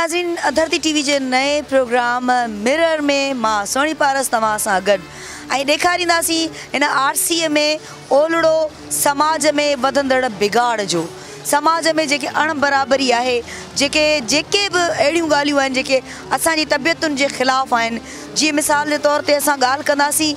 नाज़रीन, धरती टीवी जे नए प्रोग्राम मिरर में मां सोनी पारस तव्हां सां गॾु ऐं ॾेखारींदासीं हिन आरसीअ में ओलड़ो समाज में वधंदड़ बिगाड़ जो। समाज में जेके अणबराबरी आहे, जेके बि अहिड़ियूं ॻाल्हियूं आहिनि जेके असांजी तबियतुनि जे ख़िलाफ़ु आहिनि। जीअं मिसाल जे तौर ते असां ॻाल्हि कंदासीं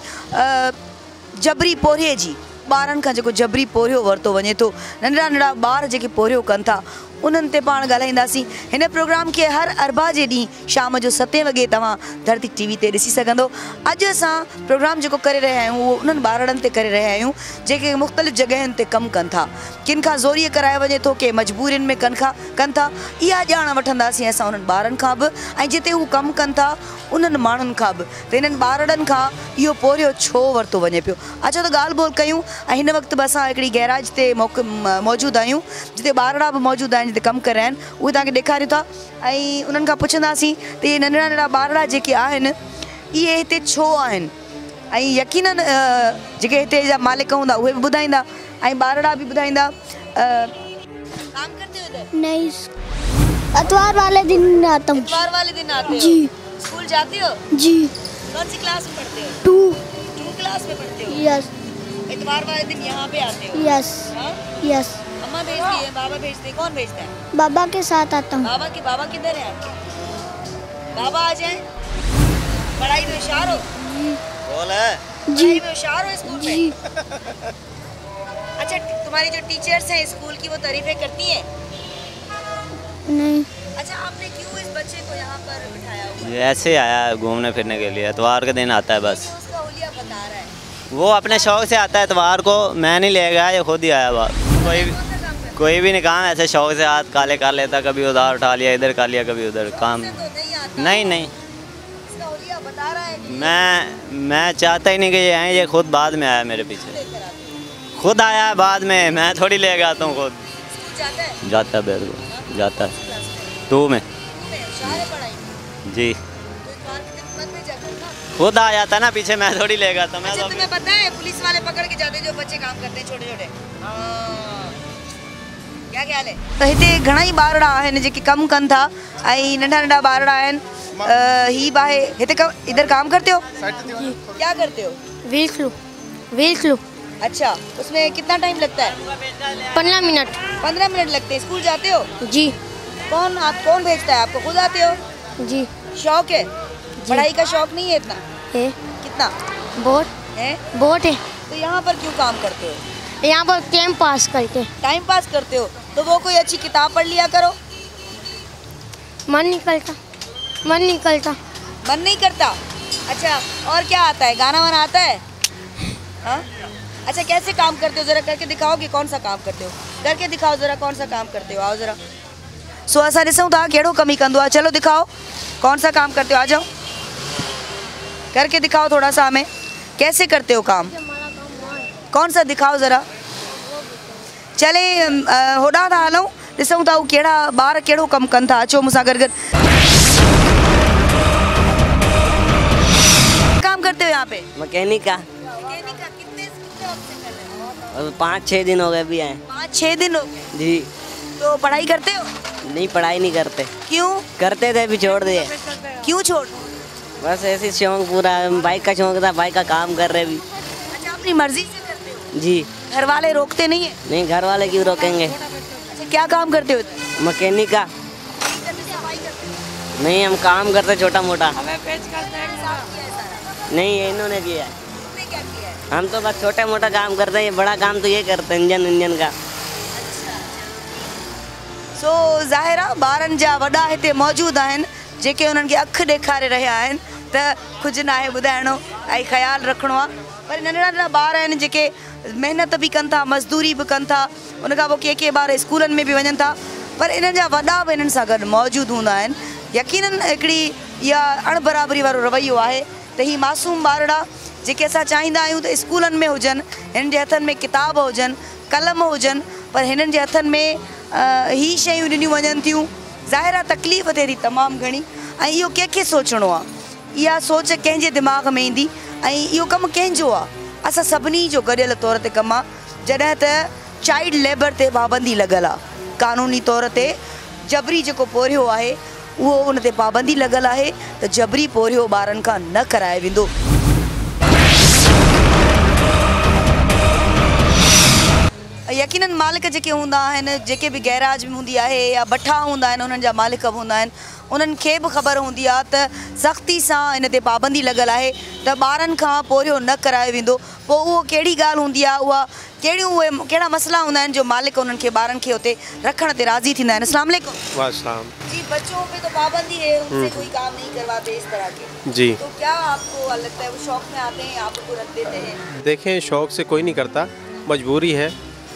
जबरी पोरिये जी, ॿारनि खां जेको जबरी पोरियो वरितो वञे थो, नंढड़ा नंढड़ा ॿार जेके पोरियो कनि था उन्हनि ते पाण ॻाल्हाईंदासीं। हिन प्रोग्राम खे हर अरबा जे ॾींहुं शाम जो 7 वॻे तव्हां धरती टीवी ते ॾिसी सघंदो। अॼु असां प्रोग्राम जेको करे रहिया आहियूं उहो उन्हनि ॿारनि ते करे रहिया आहियूं जेके मुख़्तलिफ़ जॻहियुनि ते कमु कनि था। किन खां ज़ोरीअ कराए वञे थो, के मजबूरियुनि में कनि था। इहा ॼाण वठंदासीं असां उन्हनि ॿारनि खां बि ऐं जिते हू कमु कनि था उन्हनि माण्हुनि खां बि त हिननि ॿारनि खां इहो पोरियो छो वरितो वञे पियो। अचो त ॻाल्हि ॿोल कयूं। ऐं हिन वक़्तु बि असां हिकिड़ी गैराज ते मौजूदु आहियूं जिते ॿारड़ा बि मौजूदु आहिनि, जिते कमु करे आहिनि, उहे तव्हांखे ॾेखारियूं था ऐं उन्हनि खां पुछंदासीं त इहे नंढड़ा नंढड़ा ॿारड़ा जेके आहिनि इहे हिते छो आहिनि ऐं यकीननि जेके हिते जा मालिक हूंदा उहे बि ॿुधाईंदा ऐं ॿारड़ा बि ॿुधाईंदा। काम करते हो इधर? नहीं, इतवार वाले दिन आता हूँ। इतवार वाले दिन आते हो? जी। स्कूल जाते हो? जी। कौन सी क्लास में पढ़ते हो? 2 क्लास में पढ़ते हो? यस। इतवार वाले दिन यहाँ पे आते हो? यस। हाँ? यस। अम्मा भेजती है, बाबा भेजते हैं, कौन भेजता है? बाबा के साथ आता हूँ। बाबा किधर है आपके? बाबा आ जाए। पढ़ाई में होशियार हो? बोल है। पढ़ाई में होशियार हो स्कूल में? जी। अच्छा, तुम्हारी जो टीचर्स हैं स्कूल की वो तारीफें करती हैं? नहीं। अच्छा, आपने क्यों इस बच्चे को यहाँ पर बिठाया हुआ है? ये ऐसे आया है घूमने फिरने के लिए, इतवार के दिन आता है बस। उसका हुलिया बता रहा है। वो अपने शौक से आता है इतवार को, मैं नहीं ले गया, ये खुद ही आया बात। कोई भी नहीं काम ऐसे शौक से हाथ काले कर लेता, कभी उधार उठा लिया, इधर कर लिया, कभी उधर काम। नहीं इसका हुलिया बता रहा है कि मैं चाहता ही नहीं कि ये आए, ये खुद बाद में आया मेरे पीछे, खुद आया बाद में, मैं थोड़ी ले आता हूँ खुद। जाता है? जाता है बिल्कुल जाता है 2 में जी। खुद आ जाता ना पीछे, मैं थोड़ी ले गया था। मैं अच्छा, तुम्हें पता है पुलिस वाले पकड़ के जाते जो बच्चे काम करते हैं छोटे छोटे, क्या ख्याल है? तो हिते घणाई ॿारड़ा आहिनि जेके कमु कनि था ऐं नंढा नंढा ॿारड़ा आहिनि। ही बाहे हिते इधर काम करते हो? क्या करते हो? Wheel clue. अच्छा, उसमें कितना टाइम लगता है? 15 मिनट। 15 मिनट लगते हैं। स्कूल जाते हो? जी। कौन भेजता है आपको? खुद आते हो? जी। शौक है? पढ़ाई का शौक नहीं है इतना? है। कितना? बहुत है। तो यहाँ पर क्यों काम करते हो? यहाँ पर टाइम पास करके। टाइम पास करते हो? तो वो कोई अच्छी किताब पढ़ लिया करो। मन नहीं करता। अच्छा, और क्या आता है? गाना वाना आता है? हाँ? अच्छा, कैसे काम करते हो? जरा करके दिखाओगे कौन सा काम करते हो? करके दिखाओ जरा कौन सा काम करते हो। आओ जरा। सो असां ॾिसूं था कहिड़ो कम ही कंदो आहे। चलो दिखाओ कौन सा काम करते हो, आ जाओ करके दिखाओ थोड़ा सा हमें, कैसे करते हो काम, कौन सा दिखाओ ज़रा। चले होॾां था हलूं, ॾिसूं था कहिड़ा ॿार कहिड़ो कमु कनि था। अचो मूंसां गॾु काम करते हो यहाँ पे? मैकेनिक का। कितने वक्त से कर रहे हो? 5-6 दिन हो गए भी आए। 5-6 दिन हो गए? जी। तो पढ़ाई करते हो? नहीं, पढ़ाई नहीं करते। क्यों? करते थे अभी छोड़ दिए। क्यों छोड़? बस ऐसे शौक पूरा, बाइक का शौक था, बाइक का काम कर रहे भी। अच्छा, अपनी मर्जी से करते हो? जी। घर वाले रोकते नहीं है? नहीं, घर वाले क्यों रोकेंगे। अच्छा, क्या काम करते हो? मैकेनिक का। नहीं, हम काम करते छोटा मोटा। नहीं, ये इन्होंने किया है। हम तो बस छोटा मोटा काम करते हैं, बड़ा काम तो ये करते हैं इंजन का। सो ज़ाहिर आहे ॿारनि जा वॾा हिते मौजूदु आहिनि जेके उन्हनि खे अखि ॾेखारे रहिया आहिनि त कुझु न आहे ॿुधाइणो ऐं ख़्यालु रखिणो आहे। पर नंढड़ा नंढड़ा ॿार आहिनि जेके महिनत बि कनि था, मज़दूरी बि कनि था, उन खां पोइ के ॿार स्कूलनि में बि वञनि था, पर इन्हनि जा वॾा बि इन्हनि सां गॾु मौजूदु हूंदा आहिनि। यकीननि हिकिड़ी इहा अणबराबरी वारो रवैयो आहे त ही मासूम ॿारड़ा जेके असां चाहींदा आहियूं त स्कूलनि में हुजनि, हिननि जे हथनि में किताब हुजनि, कलम हुजनि, पर हिननि जे हथनि में ही शयूं ॾिनियूं वञनि थियूं। ज़ाहिर आहे तकलीफ़ थिए थी तमामु घणी ऐं इहो कंहिंखे सोचणो आहे, इहा सोच कंहिंजे दिमाग़ में ईंदी ऐं इहो कमु कंहिंजो आहे? असां सभिनी जो गॾियल तौर ते कमु आहे। जॾहिं त चाइल्ड लेबर ते पाबंदी लॻल आहे, क़ानूनी तौर ते जबरी जेको पोरियो आहे उहो उन ते पाबंदी लॻल आहे त जबरी पोरियो ॿारनि खां न कराए वेंदो। यकीनन मालिक जेके हूंदा आहिनि, जेके बि गैराज में हूंदी आहे या भठा हूंदा आहिनि, उन्हनि जा मालिक बि हूंदा आहिनि, उन्हनि खे बि ख़बर हूंदी आहे त सख़्ती सां इन ते पाबंदी लॻल आहे त ॿारनि खां पोरियो न करायो वेंदो। पोइ उहो कहिड़ी ॻाल्हि हूंदी आहे, उहा कहिड़ा मसइला हूंदा आहिनि जो मालिक उन्हनि खे ॿारनि खे उते रखण ते राज़ी थींदा आहिनि। अस्सलाम वालेकुम। वालेकुम। जी, बच्चों पे तो पाबंदी है, उनसे कोई काम नहीं करवाते इस तरह के। जी, तो क्या आपको लगता है वो शौक में आते हैं, आपको रख देते हैं? देखें, शौक से कोई नहीं करता, मजबूरी है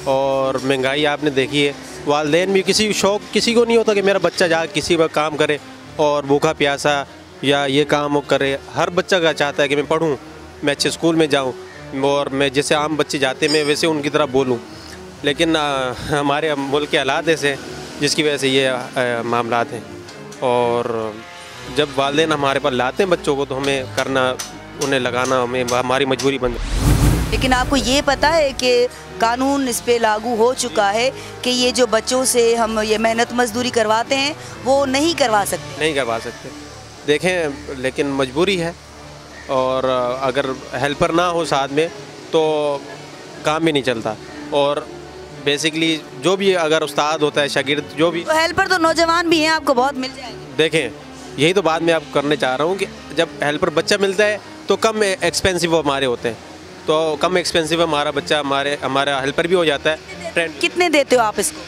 और महंगाई आपने देखी है। वालिदैन भी किसी को नहीं होता कि मेरा बच्चा जा किसी वक्त काम करे और भूखा प्यासा या ये काम करे। हर बच्चा का चाहता है कि मैं पढूं, मैं अच्छे स्कूल में जाऊं और मैं जैसे आम बच्चे जाते मैं वैसे उनकी तरह बोलूं। लेकिन हमारे मुल्क के हालात ऐसे जिसकी वजह से ये मामलात हैं। और जब वालिदैन हमारे पास लाते हैं बच्चों को तो हमें करना, उन्हें लगाना हमें हमारी मजबूरी बन। लेकिन आपको ये पता है कि कानून इस पे लागू हो चुका है कि ये जो बच्चों से हम ये मेहनत मजदूरी करवाते हैं वो नहीं करवा सकते। देखें, लेकिन मजबूरी है और अगर हेल्पर ना हो साथ में तो काम भी नहीं चलता। और बेसिकली जो भी अगर उस्ताद होता है, शागिर्द जो भी, तो हेल्पर तो नौजवान भी हैं, आपको बहुत मिल जाएंगे। देखें, यही तो बात मैं आप करने चाह रहा हूँ कि जब हेल्पर बच्चा मिलता है तो कम एक्सपेंसिव हमारे होते हैं, तो कम एक्सपेंसिव हमारा बच्चा हमारा हेल्पर भी हो जाता है। ट्रेंड कितने देते हो आप इसको?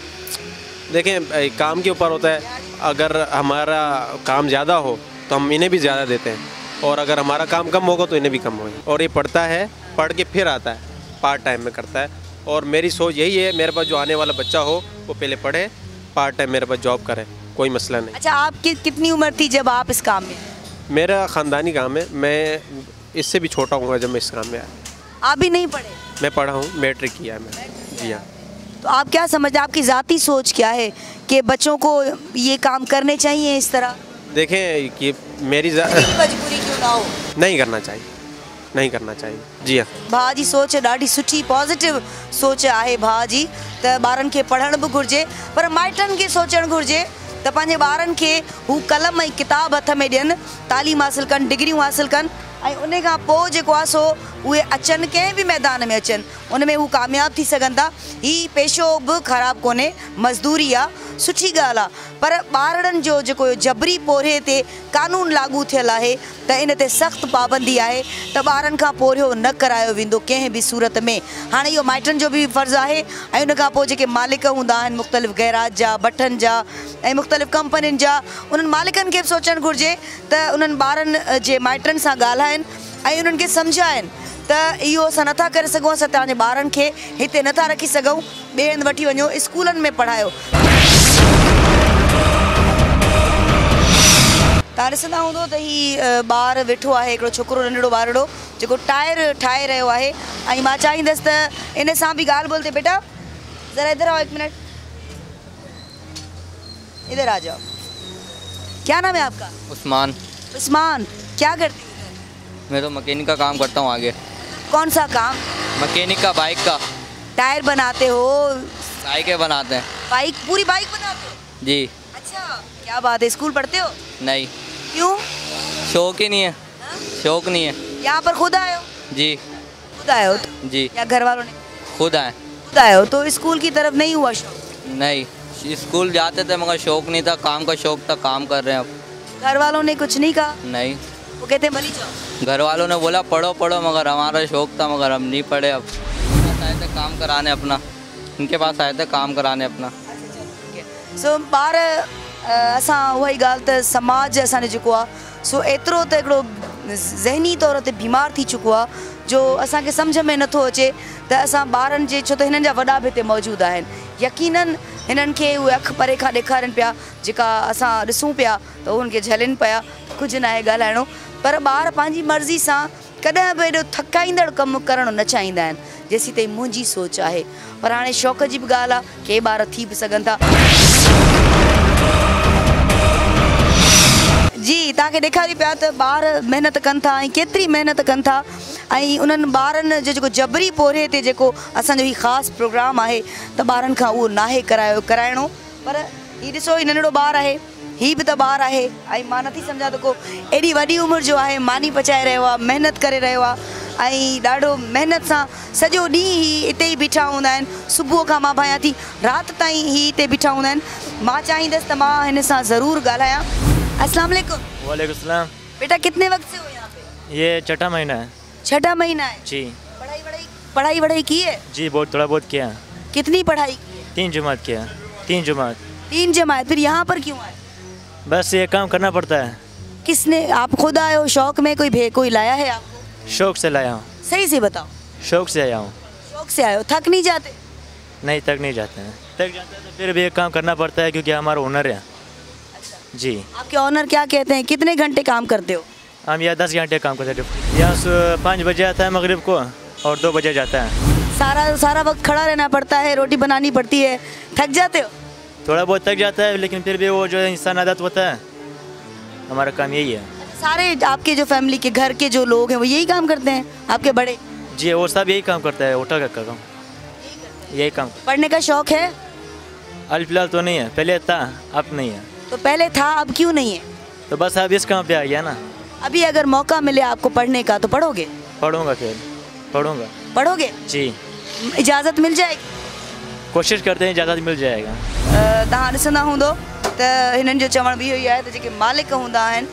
देखें, काम के ऊपर होता है। अगर हमारा काम ज़्यादा हो तो हम इन्हें भी ज़्यादा देते हैं और अगर हमारा काम कम होगा तो इन्हें भी कम होगा। और ये पढ़ता है, पढ़ के फिर आता है, पार्ट टाइम में करता है। और मेरी सोच यही है, मेरे पास जो आने वाला बच्चा हो वो पहले पढ़े, पार्ट टाइम मेरे पास जॉब करे, कोई मसला नहीं। अच्छा, आपकी कितनी उम्र थी जब आप इस काम में? मेरा ख़ानदानी काम है, मैं इससे भी छोटा हूँ जब मैं इस काम में आया। आप भी नहीं पढ़े? मैं पढ़ा हूँ, मैट्रिक किया है मैंने। जी हाँ। तो आप क्या समझते, आपकी ज़ाती सोच क्या है कि बच्चों को ये काम करने चाहिए इस तरह? देखें कि मेरी मजबूरी क्यों ना हो, नहीं करना चाहिए। जी हाँ। भाउ जी सोच ॾाढी सुठी पॉजिटिव सोच आहे भाउ जी त ॿारनि खे पढ़ण बि घुरिजे, पर माइटनि खे सोचणु घुरिजे त पंहिंजे ॿारनि खे हू कलम ऐं किताब हथ में ॾियनि, तालीम हासिलु कनि, डिग्रियूं हासिलु कनि, ऐं उन खां पोइ जेको आहे सो उहे अचनि, कंहिं बि मैदान में अचनि, उन में हू कामयाबु थी सघनि था। हीउ पेशो बि ख़राबु कोन्हे, मज़दूरी आहे, सुठी ॻाल्हि आहे। पर ॿारनि जो जेको जबरी पोरिये ते कानून लागू थियल आहे त इन ते सख़्तु पाबंदी आहे त ॿारनि खां पोरियो न करायो वेंदो कंहिं बि सूरत में। हाणे इहो माइटनि जो बि फ़र्ज़ु आहे ऐं उन खां पोइ जेके मालिक हूंदा आहिनि मुख़्तलिफ़ गैराज जा, भठनि जा ऐं मुख़्तलिफ़ कंपनियुनि जा, उन्हनि मालिकनि खे बि सोचणु घुरिजे त उन्हनि ॿारनि जे माइटनि सां ॻाल्हाइनि ऐं उन्हनि खे सम्झाइनि त इहो असां नथा करे सघूं, असां तव्हांजे ॿारनि खे हिते नथा रखी सघूं, ॿिए हंधि वठी वञो, स्कूलनि में पढ़ायो। तव्हां ॾिसंदा हूंदो त हीउ ॿारु वेठो आहे, हिकिड़ो छोकिरो नंढड़ो ॿारड़ो जेको टायर ठाहे रहियो आहे। ऐं मां चाहींदसि त इन सां बि ॻाल्हि बोलते, बेटा ज़रा इधर आओ, 1 मिनट इधर आ जाओ। क्या नाम है आपका? उस्मान। क्या करते हो? मैं तो मैकेनिक का काम करता हूँ। आगे कौन सा काम? मैकेनिक का, बाइक का। टायर बनाते हो? बाइकें बनाते हैं। बाइक, पूरी बाइक बनाते हो? जी। अच्छा, क्या बात है। स्कूल पढ़ते हो? नहीं। क्यों? शौक ही नहीं है। शौक नहीं है। यहाँ पर खुद आए हो? जी। खुद आए हो? जी। या घर वालों ने? खुद आए। खुद आए हो, तो स्कूल की तरफ नहीं हुआ शौक? नहीं, स्कूल जाते थे मगर शौक नहीं था, काम का शौक था, काम कर रहे हैं अब। घर वालों ने कुछ नहीं कहा? नहीं, वो कहते भली जाओ। घर वालों ने बोला पढ़ो पढ़ो, मगर हमारा शौक था, मगर हम नहीं पढ़े। अब आए थे काम कराने अपना, इनके पास आए थे काम कराने अपना। सो ॿार असां उहा ई ॻाल्हि त समाज असांजो जेको आहे सो एतिरो त हिकिड़ो ज़हनी तौर ते बीमार थी चुको आहे जो असांखे सम्झ में नथो अचे त असां ॿारनि जे, छो त हिननि जा वॾा बि हिते मौजूदु आहिनि, यकीनन हिननि खे उहे अखि परे खां ॾेखारनि पिया जेका असां ॾिसूं पिया त उन्हनि खे झलनि पिया, कुझु न आहे ॻाल्हाइणो। पर ॿार पंहिंजी मर्ज़ी सां कॾहिं बि एॾो थकाईंदड़ कमु करणु न चाहींदा आहिनि, जेसी ताईं मुंहिंजी सोच आहे। पर हाणे शौक़ जी बि ॻाल्हि आहे, के ॿार थी बि सघनि था। जी, तव्हांखे ॾेखारी पिया त ॿार महिनत कनि था ऐं केतिरी महिनत कनि था, ऐं उन्हनि ॿारनि जो जेको जबरी पोरे ते जेको असांजो हीउ ख़ासि प्रोग्राम आहे त ॿारनि खां उहो नाहे कराइणो। पर हीउ ॾिसो, हीउ नंढड़ो ॿारु आहे, ही भी तो ॿार आहे ऐं मां नथी सम्झां त को एॾी वॾी उमिरि जो आहे मानी पचाए रहियो आहे महिनत करे रहियो आहे ऐं ॾाढो महिनत सां सॼो ॾींहुं ही हिते ई बीठा हूंदा आहिनि सुबुह खां मां भायां थी राति ताईं ही हिते बीठा हूंदा आहिनि मां चाहींदसि त मां हिन सां ज़रूरु ॻाल्हायां। अस्सलाम वालेकुम। वालेकुम सलाम। बेटा कितने वक्त से हो यहाँ पे? ये छठा महीना है। छठा महीना है जी। पढ़ाई वढ़ाई की है? जी बहुत थोड़ा बहुत किया। कितनी पढ़ाई की है? 3 जमात किया। 3 जमात। 3 जमात। फिर यहाँ पर क्यों आए? बस ये काम करना पड़ता है। किसने, आप खुद आए हो शौक में, कोई लाया है आपको? शौक से लाया हूँ। सही से बताओ। शौक से आया हूँ। शौक से आए हो, थक नहीं जाते? नहीं थक नहीं जाते हैं। थक जाते हैं तो फिर भी ये काम करना पड़ता है क्योंकि हमारा हुनर है। जी। आपके ऑनर क्या कहते हैं, कितने घंटे काम करते हो? हम यहाँ 10 घंटे काम करते हैं। यहाँ 5 बजे आता है मगरिब को और 2 बजे जाता है। सारा वक्त खड़ा रहना पड़ता है, रोटी बनानी पड़ती है, थक जाते हो? थोड़ा बहुत थक जाता है लेकिन फिर भी वो जो इंसान आदत होता है हमारा काम यही है। सारे आपके जो फैमिली के घर के जो लोग हैं वो यही काम करते हैं आपके बड़े? जी वो सब यही काम करता है, होटल का काम यही काम। पढ़ने का शौक है? अभी फिलहाल तो नहीं है, पहले था अब नहीं है। तो पहले था अब क्यों नहीं है? तो बस अब इस काम पे आ गया ना। अभी अगर मौका मिले आपको पढ़ने का तो पढ़ोगे? पढ़ूंगा, फिर पढ़ूंगा। पढ़ोगे? जी। इजाज़त मिल जाएगी? कोशिश करते हैं इजाज़त मिल जाएगा। तव्हां ॾिसंदा हूंदो त हिननि जो चवण बि इहो ई आहे त जेके मालिक हूंदा आहिनि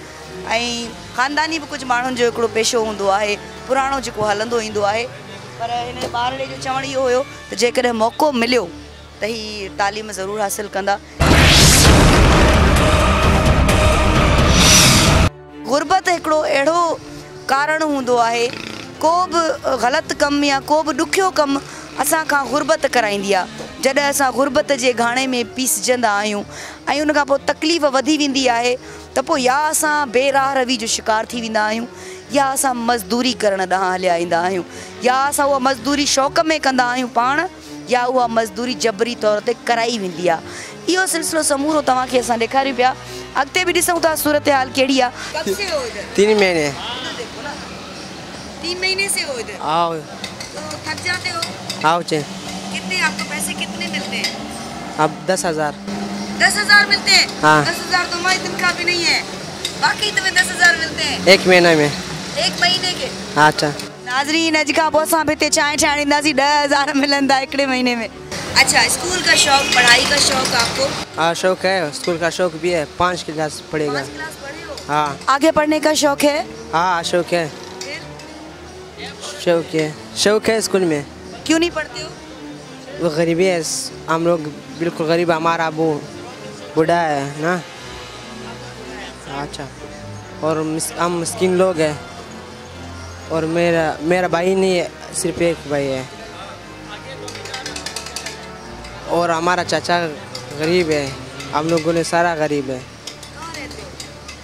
ऐं ख़ानदानी बि कुझु माण्हुनि जो हिकिड़ो पेशो हूंदो आहे पुराणो जेको हलंदो ईंदो आहे, पर हिन ॿारड़े जो चवण इहो हुयो त जेकॾहिं मौक़ो मिलियो त ही तालीम ज़रूरु हासिलु कंदा। गुरबत हिकिड़ो अहिड़ो कारण हूंदो आहे, को बि ग़लति कमु या को बि ॾुखियो कमु असां खां गुरबत कराईंदी आहे। जॾहिं असां गुरबत जे घाणे में पीसजंदा आहियूं ऐं उन खां पोइ तकलीफ़ वधी वेंदी आहे त पोइ या असां बेराह रवी जो शिकार थी वेंदा आहियूं या असां मज़दूरी करण ॾांहुं हलिया ईंदा आहियूं, या असां उहा मज़दूरी शौक़ में कंदा आहियूं पाण, या उहा मज़दूरी जबरी तौर ते कराई वेंदी आहे। इहो सिलसिलो समूरो तव्हांखे असां ॾेखारियूं पिया। अॻिते बि ॾिसूं था सूरत हाल कहिड़ी आहे। 3 महीने। 3 महीने से हो इधर? आओ। तो थक जाते हो? आओ चे। कितने आपको पैसे कितने मिलते हैं? अब 10,000। 10,000 मिलते हैं? हाँ। 10,000 तो हमारी तनख्वाह भी नहीं है, बाकी तुम्हें 10,000 मिलते हैं 1 महीने में। 1 महीने के? अच्छा। नाज़रीन अॼु खां पोइ असां बि हिते चांहि ठाहिण ईंदासीं, 10,000 मिलंदा हिकिड़े महीने में। अच्छा, स्कूल का शौक, पढ़ाई का शौक आपको? हाँ शौक है, स्कूल का शौक भी है। 5 क्लास पढ़ेगा। 5 क्लास पढ़े हो? हाँ। आगे पढ़ने का शौक है? हाँ शौक है। शौक है स्कूल में। क्यों नहीं पढ़ते हो? वो गरीबी है, हम लोग बिल्कुल गरीब, हमारा अबू बूढ़ा है ना। अच्छा। और हम मिस्किन लोग हैं और मेरा भाई नहीं है, सिर्फ एक भाई है और हमारा चाचा गरीब है, हम लोगों ने सारा गरीब है।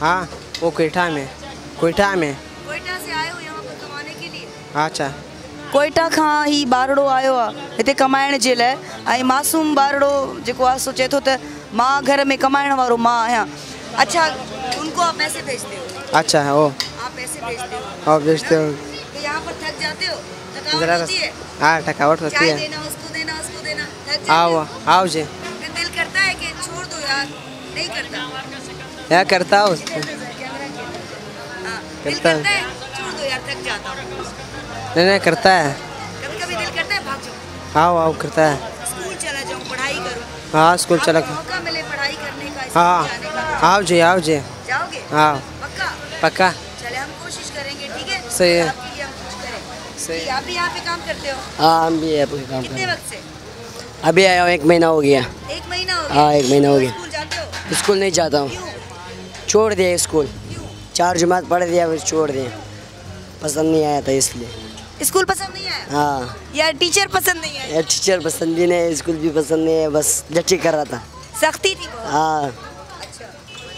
हाँ वो कोयटा में। कोयटा से आए हो यहाँ पर कमाने के लिए? अच्छा। कोयटा खां ही ॿारड़ो आयो आहे हिते कमाइण जे लाइ ऐं मासूम ॿारड़ो जेको आहे सो चए थो त मां घर में कमाइण वारो मां आहियां। अच्छा, उनको आप पैसे भेजते हो? अच्छा है वो। आप पैसे भेजते हो? हाँ भेजते हो। तो यहाँ पर थक जाते हो? थकावट होती है? हाँ थकावट होती चाय है। देना उसको देना उसको देना, थक जाते हो? आओ जी। फिर दिल करता है कि छोड़ दो यार, नहीं करता? क्या करता हूँ? हाँ, दिल करता है छोड़ दो यार, थक जाता हूँ? नहीं करता है। कभी कभी दिल करता है भाग जाओ? आओ करता है। स्कूल चला जाऊँ, पढ़ाई करूँ? हाँ स्कूल चला। मौका मिले पढ़ाई करने का, हाँ स्कूल जाने का? आओ जी जाओगे? हाँ पक्का? पक्का। चले हम कोशिश करेंगे, ठीक है? सही है। आपके लिए हम कुछ करें। सही। आप भी यहाँ पे काम करते हो? हाँ हम भी यहाँ पे काम कितने करते वक्त से? हैं। अभी आया हूँ, 1 महीना हो गया। 1 महीना हो गया? हाँ 1 महीना हो गया। स्कूल जाते हो? स्कूल नहीं जाता हूँ, क्यों? छोड़ दिया स्कूल। क्यों? 4 जमात पढ़ दिया फिर छोड़ दिया, पसंद नहीं आया था इसलिए। स्कूल पसंद नहीं आया? हाँ। या टीचर पसंद नहीं आया? टीचर पसंद भी नहीं, स्कूल भी पसंद नहीं है, बस जट्टी कर रहा था। सख्ती थी बहुत? हाँ। अच्छा,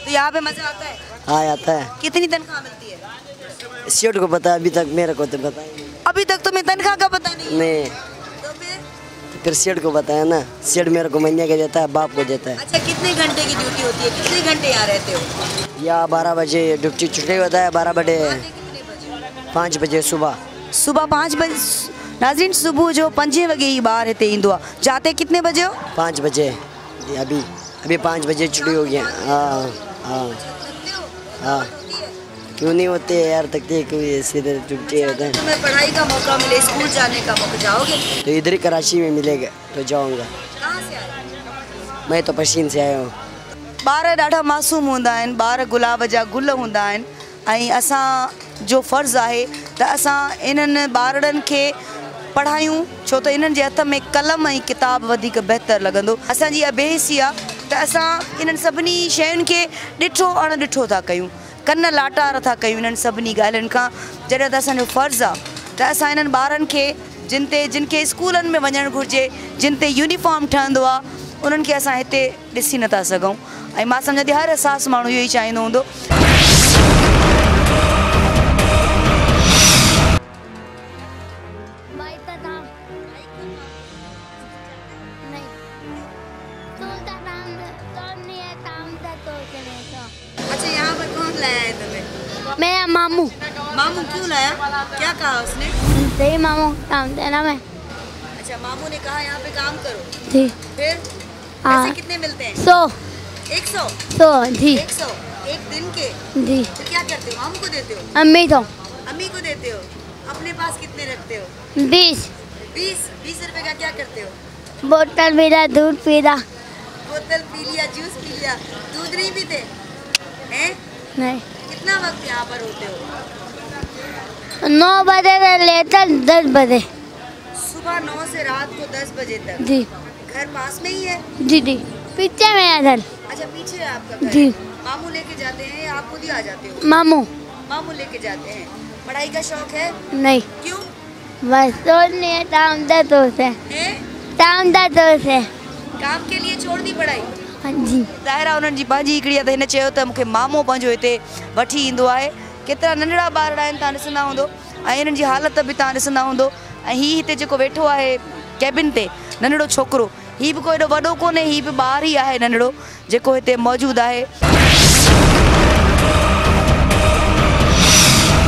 तो यहाँ पे मजा आता है? हाँ आता है। कितनी तनख्वाह मिलती है? सेठ को पता, अभी तक मेरे को तो पता ही अभी तक तुम्हें तनख्वाह का पता नहीं? नहीं। तो फिर सेठ को बताया ना, सेठ मेरे को महीने का देता है, बाप को देता है। अच्छा, कितने घंटे की ड्यूटी होती है, कितने घंटे यहाँ रहते हो? या 12 बजे ड्यूटी छुट्टी होता है, 12 बजे 5 बजे सुबह 5 बजे। नाज़रीन सुबह जो 5 वगे ही ॿार हिते ईंदो आहे। जाते कितने बजे हो? 5 बजे। अभी 5 बजे छुट्टी हो गया। हाँ हाँ हाँ, क्यों नहीं होते हैं यार, तकते क्यों ऐसे चुपचे होते हैं। तुम्हें पढ़ाई का मौका मिले, स्कूल जाने का मौका, जाओगे? तो इधर ही कराची में मिलेगा तो जाऊँगा। कहाँ से आए? मैं तो पश्चिम से आया हूँ। ॿार ॾाढा मासूम हूंदा आहिनि, ॿार गुलाब जा गुल हूंदा आहिनि ऐं असां जो फ़र्ज़ु आहे त असां इन्हनि ॿारनि खे पढ़ायूं, छो त इन्हनि जे हथ में कलम ऐं किताब वधीक बहितर लॻंदो। असांजी इहा बेहिसी आहे त असां इन्हनि सभिनी शयुनि खे ॾिठो अणॾिठो था कयूं, कन लाटार था कयूं इन्हनि सभिनी ॻाल्हियुनि खां, जॾहिं त असांजो फ़र्ज़ु आहे त असां इन्हनि ॿारनि खे जिन खे स्कूलनि में वञणु घुरिजे, जिन ते यूनिफॉर्म ठहंदो आहे, उन्हनि खे असां हिते ॾिसी नथा सघूं। ऐं मां सम्झां थी हर अहसास माण्हू इहो ई चाहींदो हूंदो। अच्छा, यहाँ पर कौन लाया है तुम्हें? मेरा मामू। मामू क्यों लाया? क्या कहा उसने? सही मामू काम देना मैं। अच्छा, मामू ने कहा यहाँ पे काम करो। जी। फिर पैसे कितने मिलते हैं? 100। 100 जी। 100 एक दिन के? जी। तो क्या करते हो? मामू को देते हो? अम्मी तो अम्मी को देते हो? अपने पास कितने रखते हो? 20 रुपए का क्या करते हो? बोतल पीला, दूध पीला। बोतल पी लिया, जूस पी लिया, दूध नहीं पीते हैं? नहीं। कितना वक्त यहाँ पर होते हो? 9 बजे से लेकर 10 बजे। सुबह 9 से रात को 10 बजे तक। जी। घर पास में ही है? जी जी, पीछे में है घर। अच्छा, पीछे है आपका घर? जी। मामू लेके जाते हैं या आप खुद ही आ जाते हो? मामू लेके जाते हैं। पढ़ाई का शौक है? नहीं। क्यों? बस सोच नहीं है, टाइम दे तो से। टाइम दे तो से। काम के लिए छोड़ दी पढ़ाई? हाँ जी। ज़ाहिर आहे उन्हनि जी पंहिंजी हिकिड़ी आहे त हिन चयो त मूंखे मामो पंहिंजो हिते वठी ईंदो आहे। केतिरा नंढड़ा ॿार आहिनि तव्हां ॾिसंदा हूंदो ऐं हिननि जी हालत बि तव्हां ॾिसंदा हूंदो। ऐं हीउ हिते जेको वेठो आहे कैबिन ते, नंढड़ो छोकिरो, हीउ बि को एॾो वॾो कोन्हे, हीउ बि ॿार ई आहे नंढड़ो जेको हिते मौजूदु आहे।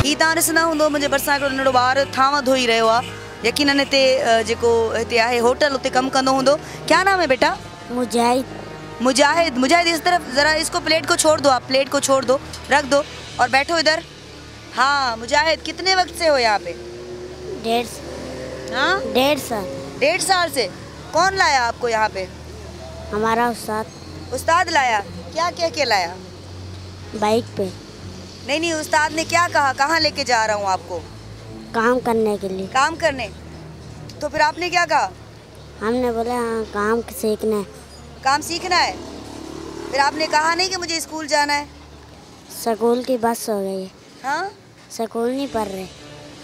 हीउ तव्हां ॾिसंदा हूंदो मुंहिंजे भरिसां हिकिड़ो नंढड़ो ॿारु थांव धोई रहियो आहे। यकीनन हिते जेको हिते आहे होटल, उते कमु कंदो हूंदो। क्या नाम है बेटा? मुजाहिद। मुजाहिद, इस तरफ ज़रा, इसको प्लेट को छोड़ दो, आप प्लेट को छोड़ दो, रख दो और बैठो इधर। हाँ मुजाहिद, कितने वक्त से हो यहाँ पे? 1.5। हाँ, 1.5 साल। 1.5 साल से। कौन लाया आपको यहाँ पे? हमारा उस्ताद। उस्ताद लाया? क्या कह के लाया? बाइक पे। नहीं, उस्ताद ने क्या कहा? कहाँ लेके जा रहा हूँ आपको? काम करने के लिए। काम करने? तो फिर आपने क्या कहा? हमने बोला हाँ, काम सीखना है। काम सीखना है? फिर आपने कहा नहीं कि मुझे स्कूल जाना है? स्कूल की बस हो गई है। हाँ, स्कूल नहीं पढ़ रहे।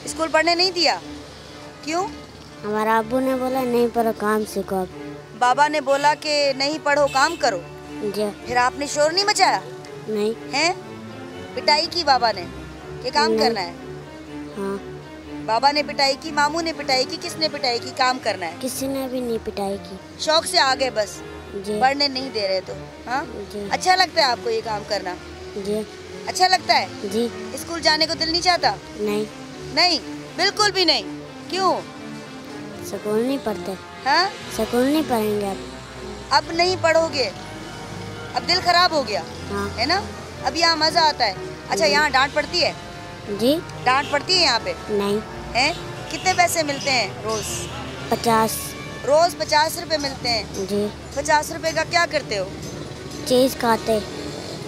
स्कूल पढ़ने नहीं दिया? क्यों? हमारा अब्बू ने बोला नहीं पढ़ो, काम सीखो। बाबा ने बोला कि नहीं पढ़ो, काम करो। जी। फिर आपने शोर नहीं मचाया? नहीं। हैं? पिटाई की बाबा ने कि काम करना है? हाँ। बाबा ने पिटाई की, मामू ने पिटाई की, किसने पिटाई की? काम करना है। किसी ने भी नहीं पिटाई की। शौक से आ गए बस? जी। पढ़ने नहीं दे रहे तो? हाँ जी। अच्छा लगता है आपको ये काम करना? जी। अच्छा लगता है? जी। स्कूल जाने को दिल नहीं चाहता? नहीं। नहीं, बिल्कुल भी नहीं। क्यों? स्कूल नहीं पढ़ते। हाँ, स्कूल नहीं पढ़ेंगे अब नहीं पढ़ोगे? अब दिल खराब हो गया? हाँ। है ना? अब यहाँ मजा आता है। अच्छा, यहाँ डांट पड़ती है? जी। डांट पड़ती है यहाँ पे? नहीं। हैं? कितने पैसे मिलते हैं रोज? 50। रोज 50 रुपए मिलते हैं? जी। 50 रुपए का क्या करते हो? चीज खाते।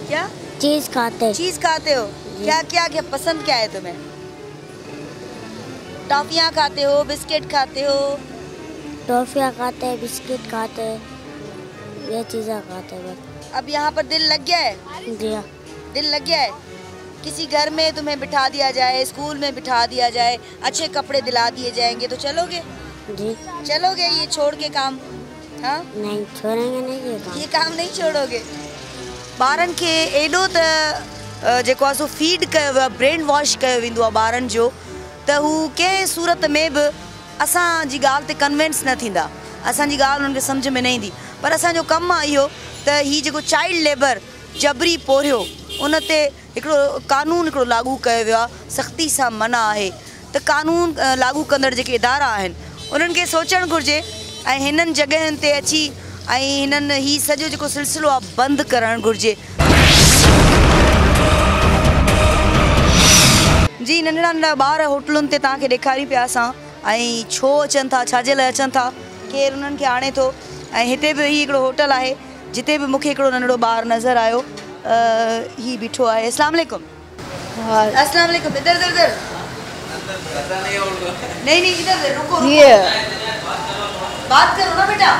क्या चीज खाते? चीज खाते हो? क्या क्या क्या पसंद क्या है तुम्हें? टॉफियाँ खाते हो, बिस्किट खाते हो? टॉफियाँ खाते, बिस्किट खाते, ये चीज़ें खाते बस। अब यहाँ पर दिल लग गया है? जी। दिल लग गया है? किसी घर में तुम्हें बिठा दिया जाए, स्कूल में बिठा दिया जाए, अच्छे कपड़े दिला दिए जाएंगे तो चलोगे? जी। चलोगे ये छोड़ के काम? हाँ, नहीं छोड़ेंगे, नहीं ये काम नहीं छोड़ोगे। ॿारनि खे एॾो त जेको आहे सो फीड कयो वियो आहे, ब्रेन वॉश कयो वेंदो आहे ॿारनि जो, त हू कंहिं सूरत में बि असांजी ॻाल्हि ते कन्विंस न थींदा, असांजी ॻाल्हि उन्हनि खे सम्झ में न ईंदी। पर असांजो कमु आहे इहो त हीउ जेको चाइल्ड लेबर जबरी पोरियो, उन ते हिकिड़ो कानून हिकिड़ो लागू कयो वियो आहे, सख़्ती सां मना आहे त कानून लागू कंदड़ जेके इदारा आहिनि उन्हनि खे सोचणु घुरिजे ऐं हिननि जॻहियुनि ते अची ऐं हिननि हीउ सॼो जेको सिलसिलो आहे बंदि करणु घुरिजे। जी नंढड़ा नंढड़ा ॿार होटलुनि ते तव्हांखे ॾेखारी पिया असां ऐं छो अचनि था छाजे लाइ अचनि था केरु उन्हनि खे आणे थो ऐं हिते बि ही हिकिड़ो होटल आहे जिते बि मूंखे हिकिड़ो नंढड़ो ॿारु नज़र आयो ही बीठो आहे। अस्सलाम वालेकुम। अस्सलाम वालेकुम। इधर इधर इधर नहीं नहीं इधर रुको बात करो ना बेटा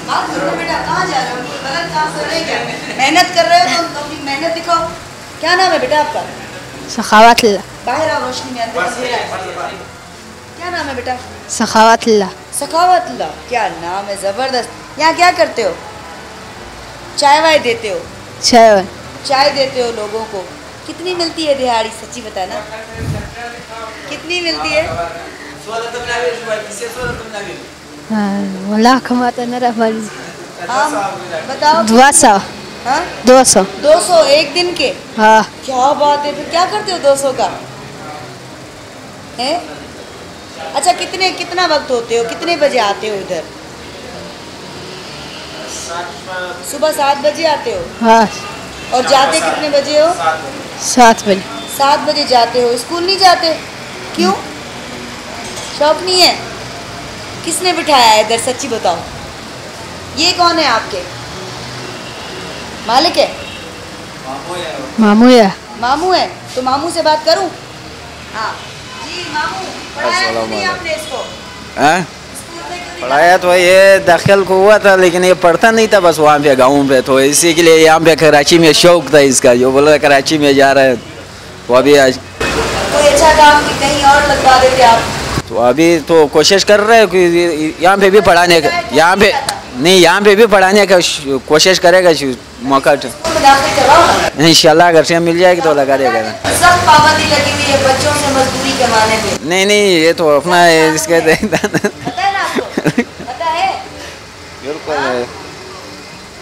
बात करो ना बेटा। कहाँ जा रहे हो गलत काम कर रहे हैं क्या? मेहनत कर रहे हो तो अपनी मेहनत दिखाओ। क्या नाम है बेटा आपका? सखावतुल्लाह। बाहर आओ रोशनी में अंदर अंधेरा है। क्या नाम है बेटा? सखावतुल्लाह। सखावतुल्लाह क्या नाम है ज़बरदस्त। यहाँ क्या करते हो? चाय वाय देते हो? चाय देते हो लोगों को। कितनी मिलती है दिहाड़ी सच्ची बताना कितनी मिलती है? लाख माता न रफाली। हाँ बताओ। 200। हाँ 200 एक दिन के। हाँ क्या बात है। फिर क्या करते हो 200 का है? अच्छा कितना वक्त होते हो? कितने बजे आते हो इधर? सुबह 7 बजे आते हो? हाँ। और जाते कितने बजे हो? 7 बजे। 7 बजे जाते हो। स्कूल नहीं जाते क्यों? शौक नहीं है? किसने बिठाया है इधर सच्ची बताओ? ये कौन है आपके मालिक है? मामू है। मामू है तो मामू से बात करूं? हाँ जी मामू पढ़ाया क्यों नहीं आपने इसको? पढ़ाया तो ये दाखिल को हुआ था लेकिन ये पढ़ता नहीं था बस वहाँ पे गाँव पे तो इसी के लिए यहाँ पे कराची में शौक था इसका जो बोला कराची में जा रहा है वो अभी आज कोई अच्छा काम कि कहीं और लगवा देते आप? तो अभी तो कोशिश कर रहे हैं कि यहाँ पे भी पढ़ाने का यहाँ पे नहीं यहाँ पे भी पढ़ाने का कोशिश करेगा मौका इंशाल्लाह अगर से मिल जाएगी तो लगा देगा। सब पाबंदी लगी हुई है बच्चों से मजदूरी कमाने पे। नहीं ये तो अपना इसके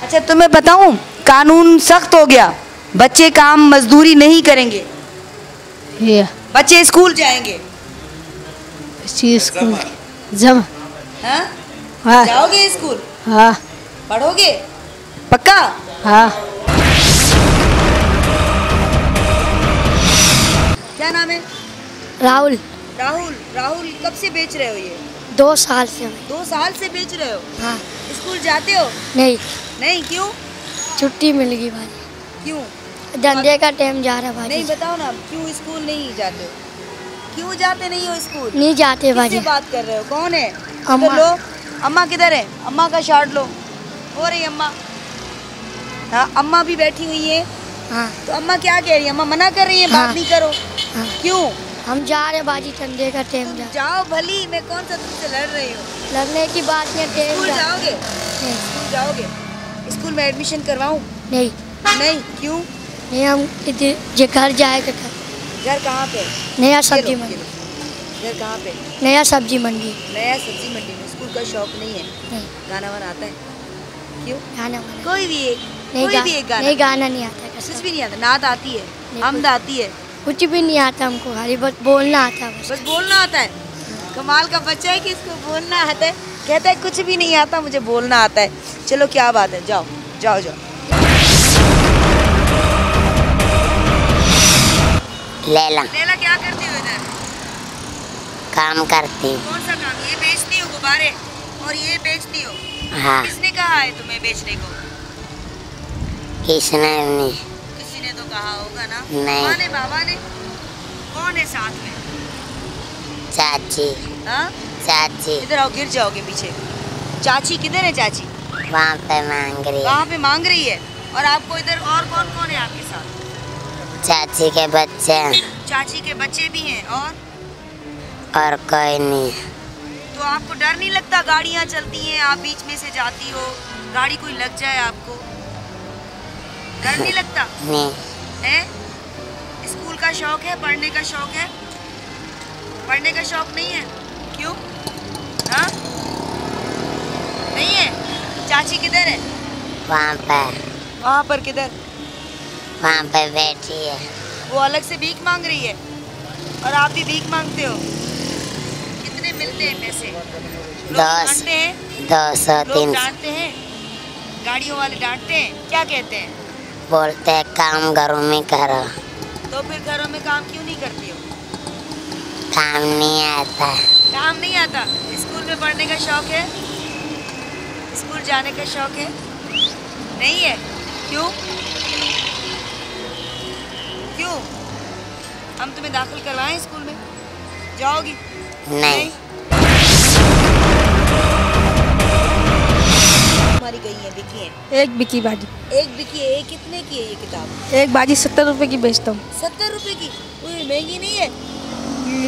अच्छा तुम्हें बताऊं कानून सख्त हो गया। बच्चे काम मजदूरी नहीं करेंगे। बच्चे स्कूल जाएंगे। स्कूल जमा। हाँ जाओगे स्कूल? हाँ। पढ़ोगे पक्का? हाँ। क्या नाम है? राहुल। राहुल कब से बेच रहे हो ये? 2 साल से। 2 साल से बेच रहे हो? हाँ। स्कूल जाते हो? नहीं क्यों? छुट्टी मिल गई भाई। क्यों? धंधे का टाइम जा रहा भाई। नहीं बताओ ना क्यों स्कूल नहीं जाते हो? क्यों जाते नहीं हो स्कूल? नहीं जाते भाई। किससे बात कर रहे हो? कौन है? अम्मा। लो अम्मा किधर है? अम्मा का शार्ट लो। हो रही अम्मा। हाँ अम्मा भी बैठी हुई है। हाँ। तो अम्मा क्या कह रही है? अम्मा मना कर रही है बात नहीं करो। हाँ। क्यों? हम जा रहे बाजी धंधे का टाइम जाओ भली मैं कौन सा तुमसे लड़ रही हूँ? लड़ने की बात नहीं। स्कूल जाओगे? स्कूल जाओगे? स्कूल में एडमिशन करवाऊँ? नहीं क्यों? नहीं हम इधर घर जाएगा। घर कहाँ पे? नया सब्जी मंडी। घर कहाँ पे? नया सब्जी मंडी। नया सब्जी मंडी में। स्कूल का शौक नहीं है? नहीं। गाना वाना आता है? क्यों? गाना कोई भी एक गाना? नहीं गाना नहीं आता। कुछ भी नहीं आता? नात आती है? हमद आती है? कुछ भी नहीं आता हमको खाली बस बोलना आता है। बस बोलना आता है? कमाल का बच्चा है कि इसको बोलना आता है। कहता है कुछ भी नहीं आता मुझे बोलना आता है। चलो क्या बात है जाओ जाओ जाओ। लैला क्या करती हो इधर? काम करती। कौन सा काम? ये बेचती हो गुब्बारे और ये बेचती हो? हाँ। किसने कहा है तुम्हें बेचने को? किसी ने तो कहा होगा ना? नहीं। माँ ने बाबा ने? कौन है साथ में? चाची। हाँ? चाची। इधर आओ गिर जाओगे पीछे। चाची किधर है? चाची वहाँ पे मांग रही है। वहाँ पे मांग रही है। और आपको इधर और कौन कौन है आपके साथ? चाची के बच्चे। चाची के बच्चे भी हैं और कोई नहीं। तो आपको डर नहीं लगता? गाड़ियाँ चलती हैं आप बीच में से जाती हो गाड़ी कोई लग जाए आपको डर नहीं लगता? नहीं। है? स्कूल का शौक है? पढ़ने का शौक है? पढ़ने का शौक नहीं है? क्यों? हाँ नहीं है? चाची किधर है? वहाँ पर किधर? वहाँ पे बैठी है। वो अलग से भीख मांग रही है और आप भी भीख मांगते हो? कितने मिलते हैं पैसे? 200 300 डांटते हैं? गाड़ियों वाले डांटते हैं? क्या कहते हैं? बोलते हैं काम घरों में करो। तो फिर घरों में काम क्यों नहीं करती हो? काम नहीं आता। काम नहीं आता। स्कूल में पढ़ने का शौक है? स्कूल जाने का शौक है? नहीं है। क्यों? क्यों? हम तुम्हें दाखिल करवाएं स्कूल में? जाओगी? नहीं। हमारी गई है, बिकी है? एक बिकी बाजी। एक बिकी है। एक कितने की है ये किताब? एक बाजी 70 रुपए की बेचता हूँ। 70 रुपए की? कोई महंगी नहीं है?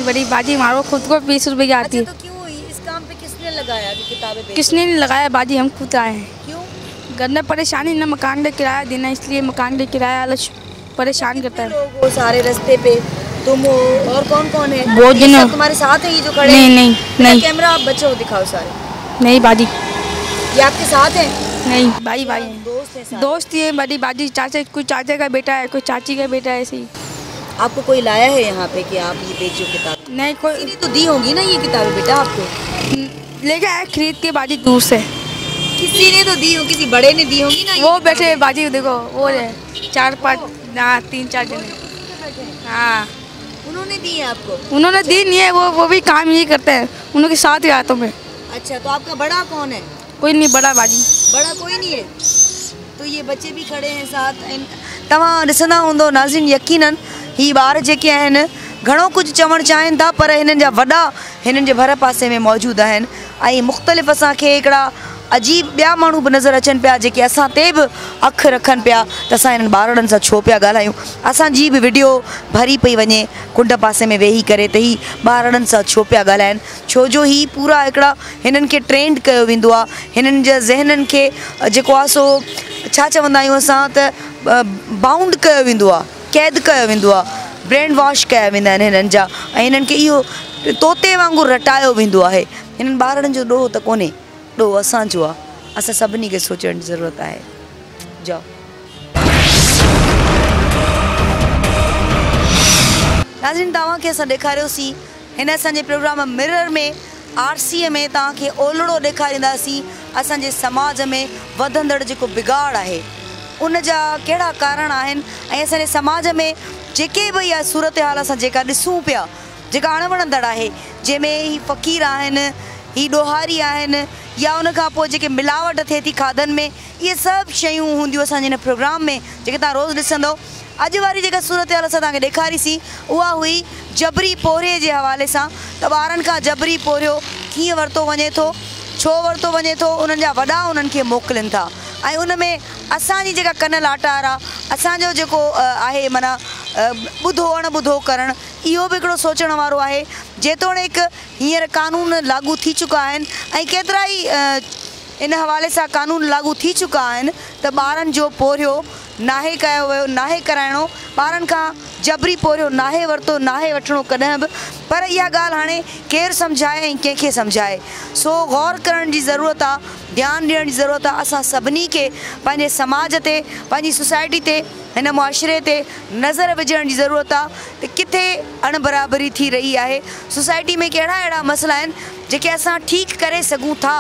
बड़ी बाजी मारो खुद को 20 रुपए की आती है। अच्छा, तो क्यों हुई? इस काम पे किसने लगाया कि किताबें बेचो? किसने नहीं लगाया बाजी, हम खुद आए हैं। क्यों? घर में परेशानी ना, मकान का किराया देना, इसलिए मकान का किराया अलग परेशान करता है। लोग वो सारे रास्ते पे, तुम हो और कौन कौन है? बहुत ये जन सब तुम्हारे साथ है ये जो खड़े? नहीं। कैमरा आप बच्चों को दिखाओ सारे। नहीं बाजी, ये आपके साथ है? नहीं भाई भाई हैं। दोस्त है साथ? दोस्त ही है बड़ी बाजी। चाचा, कोई चाचा का बेटा है, कोई चाची का बेटा है, ऐसे ही। आपको कोई लाया है यहाँ पे कि आप ये बेचो किताब? नहीं, कोई किसी ने तो दी होंगी ना ये किताबें बेटा आपको? लेके आया खरीद के बाजी दूर से। किसी ने तो दी हो, किसी बड़े ने दी होंगी ना? वो बैठे बाजी, देखो वो है 4-5, 3-4 जने। हाँ, उन्होंने दी है आपको? उन्होंने दी नहीं है, वो भी काम यही करते हैं, उनके साथ ही आता हूँ मैं। अच्छा, तो आपका बड़ा कौन है? कोई नहीं बड़ा बाजी। बड़ा कोई नहीं है? तो ये बच्चे भी खड़े हैं साथ। तव्हां ॾिसंदा हूंदो नाज़रीन, यकीनन ही ॿार जेके आहिनि घणो कुझु चवणु चाहिनि था, पर हिननि जा वॾा हिननि जे भर पासे में मौजूदु आहिनि ऐं मुख़्तलिफ़ असांखे हिकिड़ा अजीब ॿिया माण्हू बि नज़र अचनि पिया जेके असां ते बि अखि रखनि पिया त असां हिननि ॿारनि सां छो पिया ॻाल्हायूं। असांजी बि वीडियो भरी पई वञे कुंड पासे में वेही करे त ही ॿारनि सां छो पिया ॻाल्हाइनि, छो जो ही पूरा हिकिड़ा हिननि खे ट्रेंड कयो वेंदो आहे, हिननि जे ज़हननि खे जेको आहे सो छा चवंदा आहियूं असां त बाउंड कयो वेंदो आहे, क़ैद कयो वेंदो आहे, ब्रेन वॉश कया वेंदा आहिनि हिननि जा ऐं हिननि खे इहो तोते वांगुरु रटायो वेंदो आहे। हिननि ॿारनि जो ॾोह त कोन्हे, ॾोह असांजो आहे। असां सभिनी खे सोचण जी ज़रूरत आहे। जाओ नाज़रीन, तव्हांखे असां ॾेखारियोसीं हिन असांजे प्रोग्राम मिरर में आरसीअ में तव्हांखे ओलड़ो ॾेखारींदासीं असांजे समाज में वधंदड़ जेको बिगाड़ आहे उन जा कहिड़ा कारण आहिनि ऐं असांजे समाज में जेके बि इहा सूरत हाल असां जेका ॾिसूं पिया, जेका अणवणंदड़ आहे, जंहिंमें ही फ़क़ीर आहिनि, ही ॾोहारी आहिनि या उन खां पोइ जेके मिलावट थिए थी खाधनि में, इहे सभु शयूं हूंदियूं असांजे हिन प्रोग्राम में जेके तव्हां रोज़ु ॾिसंदव। अॼु वारी जेका सूरत हाल असां तव्हांखे ॾेखारीसीं उहा हुई जबरी पोरिये जे हवाले सां त ॿारनि खां जबरी पोरियो कीअं वरितो वञे थो, छो वरितो वञे थो, उन्हनि जा वॾा उन्हनि खे मोकिलीनि था ऐं उन में असांजी जेका कन लाटार आहे, असांजो जेको आहे माना ॿुधो अणॿुधो करणु, इहो बि हिकिड़ो सोचण वारो आहे। जेतोणीकि हींअर कानून लागू थी चुका आहिनि ऐं केतिरा ई इन हवाले सां कानून लागू थी चुका आहिनि त ॿारनि जो पोरियो नाहे कयो वियो, नाहे कराइणो, ॿारनि खां जबरी पोरियो नाहे वरितो, नाहे वठिणो कॾहिं बि। पर इहा ॻाल्हि हाणे केरु सम्झाए ऐं कंहिंखे सम्झाए, सो गौर करण जी ज़रूरत आहे, ध्यानु ॾियण जी ज़रूरत आहे। असां सभिनी खे पंहिंजे समाज ते, पंहिंजी सोसाइटी ते, हिन मुआशिरे ते नज़र विझण जी ज़रूरत आहे त किथे अणबराबरी थी रही आहे, सोसाइटी में कहिड़ा अहिड़ा मसइला आहिनि जेके असां ठीकु करे सघूं था,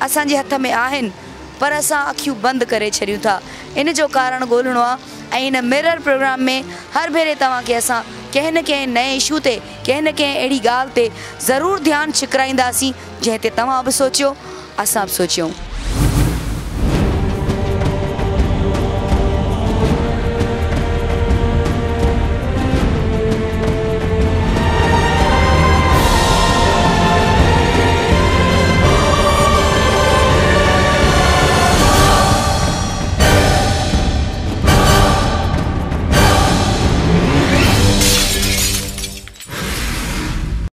असांजे हथ में आहिनि पर असां अखियूं बंदि करे छॾियूं था। इन जो कारण ॻोल्हणो आहे ऐं हिन मिरर प्रोग्राम में हर भेरे तव्हांखे असां कंहिं न कंहिं नए इशू ते, कंहिं न कंहिं अहिड़ी ॻाल्हि ते ज़रूरु ध्यानु छिकराईंदासीं जंहिं ते तव्हां बि सोचियो, असां बि सोचियूं।